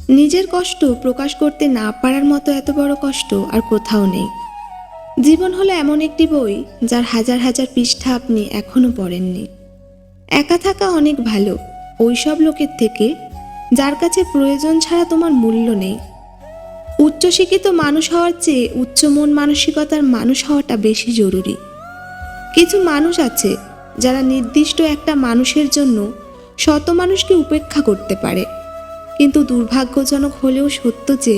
নিজের কষ্ট প্রকাশ করতে না পারার মতো এত বড় কষ্ট আর কোথাও নেই। জীবন হলো এমন একটি বই যার হাজার হাজার পৃষ্ঠা আপনি এখনো পড়েননি। একা থাকা অনেক ভালো ওই সব লোকের থেকে যার কাছে প্রয়োজন ছাড়া তোমার মূল্য নেই। উচ্চশিক্ষিত মানুষ হওয়ার চেয়ে উচ্চ মন মানসিকতার মানুষ হওয়াটা বেশি জরুরি। কিছু মানুষ আছে যারা নির্দিষ্ট একটা মানুষের জন্য শত মানুষকে উপেক্ষা করতে পারে, কিন্তু দুর্ভাগ্যজনক হলেও সত্য যে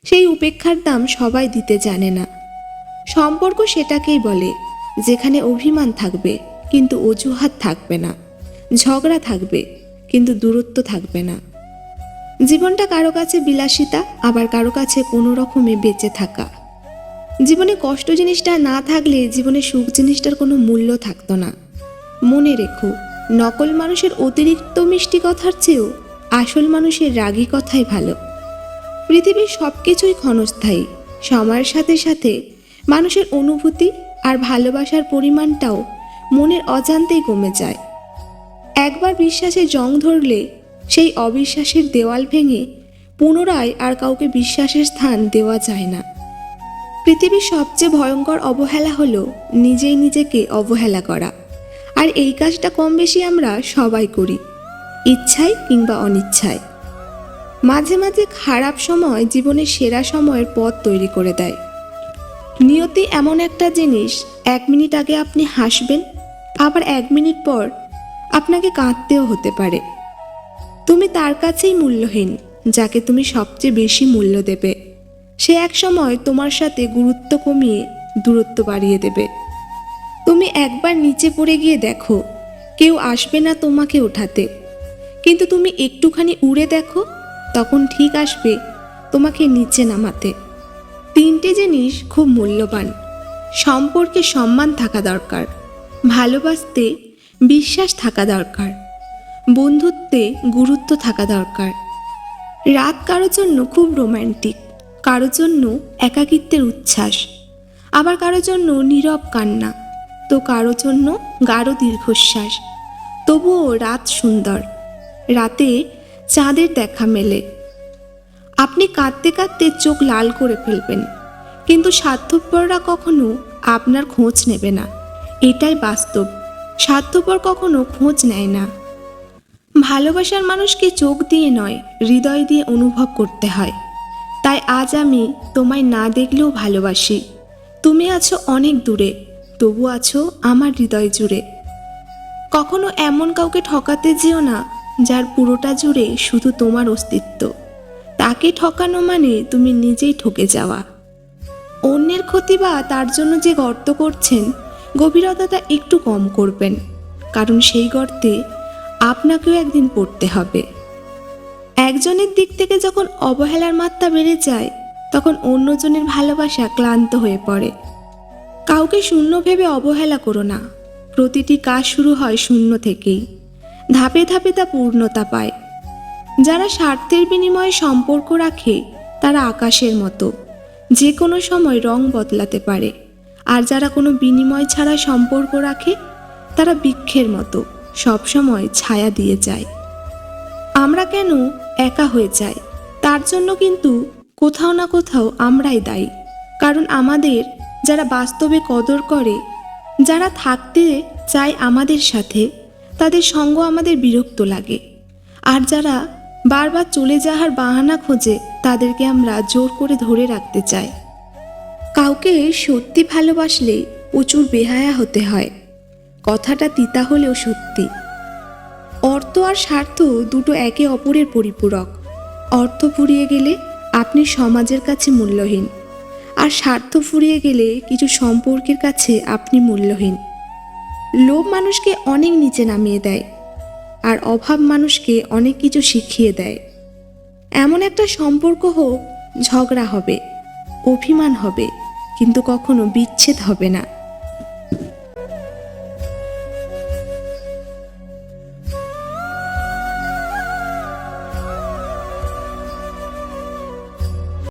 সেই উপেক্ষার দাম সবাই দিতে জানে না। সম্পর্ক সেটাকেই বলে যেখানে অভিমান থাকবে কিন্তু অজুহাত থাকবে না, ঝগড়া থাকবে কিন্তু দূরত্ব থাকবে না। জীবনটা কারো কাছে বিলাসিতা, আবার কারো কাছে কোনো রকমে বেঁচে থাকা। জীবনে কষ্ট জিনিসটা না থাকলে জীবনে সুখ জিনিসটার কোনো মূল্য থাকতো না। মনে রেখো, নকল মানুষের অতিরিক্ত মিষ্টি কথার চেয়েও আসল মানুষের রাগী কথাই ভালো। পৃথিবীর সব কিছুই ক্ষণস্থায়ী। সময়ের সাথে সাথে মানুষের অনুভূতি আর ভালোবাসার পরিমাণটাও মনের অজান্তেই কমে যায়। একবার বিশ্বাসে জং ধরলে সেই অবিশ্বাসের দেওয়াল ভেঙে পুনরায় আর কাউকে বিশ্বাসের স্থান দেওয়া যায় না। পৃথিবীর সবচেয়ে ভয়ঙ্কর অবহেলা হলো নিজেই নিজেকে অবহেলা করা। আর এই কাজটা কম বেশি আমরা সবাই করি, ইচ্ছায় কিংবা অনিচ্ছায়। মাঝে মাঝে খারাপ সময় জীবনের সেরা সময়ের পথ তৈরি করে দেয়। নিয়তি এমন একটা জিনিস, 1 মিনিট আগে আপনি হাসবেন, আবার 1 মিনিট পর আপনাকে কাঁদতেও হতে পারে। তুমি তার কাছেই মূল্যহীন যাকে তুমি সবচেয়ে বেশি মূল্য দেবে। সে এক সময় তোমার সাথে গুরুত্ব কমিয়ে দূরত্ব বাড়িয়ে দেবে। তুমি একবার নিচে পড়ে গিয়ে দেখো, কেউ আসবে না তোমাকে ওঠাতে, কিন্তু তুমি একটুখানি উড়ে দেখো, তখন ঠিক আসবে তোমাকে নিচে নামাতে। 3টে জিনিস খুব মূল্যবান। সম্পর্কে সম্মান থাকা দরকার, ভালোবাসতে বিশ্বাস থাকা দরকার, বন্ধুত্বে গুরুত্ব থাকা দরকার। রাত কারোর জন্য খুব রোম্যান্টিক, কারোর জন্য একাকিত্বের উচ্ছ্বাস, আবার কারোর জন্য নীরব কান্না, তো কারোর জন্য গাঢ় দীর্ঘশ্বাস। তবুও রাত সুন্দর, রাতে চাঁদের দেখা মেলে। আপনি কাঁদতে কাঁদতে চোখ লাল করে ফেলবেন, কিন্তু স্বার্থপররা কখনো আপনার খোঁজ নেবে না। এটাই বাস্তব, স্বার্থপর কখনো খোঁজ নেয় না। ভালোবাসার মানুষকে চোখ দিয়ে নয়, হৃদয় দিয়ে অনুভব করতে হয়। তাই আজ আমি তোমায় না দেখলেও ভালোবাসি। তুমি আছো অনেক দূরে, তবু আছো আমার হৃদয় জুড়ে। কখনো এমন কাউকে ঠকাতে যেও না যার পুরোটা জুড়ে শুধু তোমার অস্তিত্ব। তাকে ঠকানো মানে তুমি নিজেই ঠকে যাওয়া। অন্যের ক্ষতি বা তার জন্য যে গর্ত করছেন, গভীরতাটা একটু কম করবেন, কারণ সেই গর্তে আপনাকেও একদিন পড়তে হবে। একজনের দিক থেকে যখন অবহেলার মাত্রা বেড়ে যায়, তখন অন্যজনের ভালোবাসা ক্লান্ত হয়ে পড়ে। কাউকে শূন্য ভেবে অবহেলা করো না। প্রতিটি কাজ শুরু হয় শূন্য থেকেই, ধাপে ধাপে তা পূর্ণতা পায়। যারা স্বার্থের বিনিময়ে সম্পর্ক রাখে তারা আকাশের মতো, যে কোনো সময় রং বদলাতে পারে। আর যারা কোনো বিনিময় ছাড়া সম্পর্ক রাখে তারা বৃক্ষের মতো, সবসময় ছায়া দিয়ে যায়। আমরা কেন একা হয়ে যাই, তার জন্য কিন্তু কোথাও না কোথাও আমরাই দায়ী। কারণ আমাদের যারা বাস্তবে কদর করে, যারা থাকতে চায় আমাদের সাথে, তাদের সঙ্গ আমাদের বিরক্ত লাগে। আর যারা বারবার চলে যাওয়ার বাহানা খোঁজে, তাদেরকে আমরা জোর করে ধরে রাখতে চাই। কাউকে সত্যি ভালোবাসলে প্রচুর বেহায়া হতে হয়, কথাটা তিতা হলেও সত্যি। অর্থ আর স্বার্থ দুটো একে অপরের পরিপূরক। অর্থ ফুরিয়ে গেলে আপনি সমাজের কাছে মূল্যহীন, আর স্বার্থ ফুরিয়ে গেলে কিছু সম্পর্কের কাছে আপনি মূল্যহীন। লোভ মানুষকে অনেক নিচে নামিয়ে দেয়, আর অভাব মানুষকে অনেক কিছু শিখিয়ে দেয়। এমন একটা সম্পর্ক হোক, ঝগড়া হবে, অভিমান হবে, কিন্তু কখনো বিচ্ছেদ হবে না।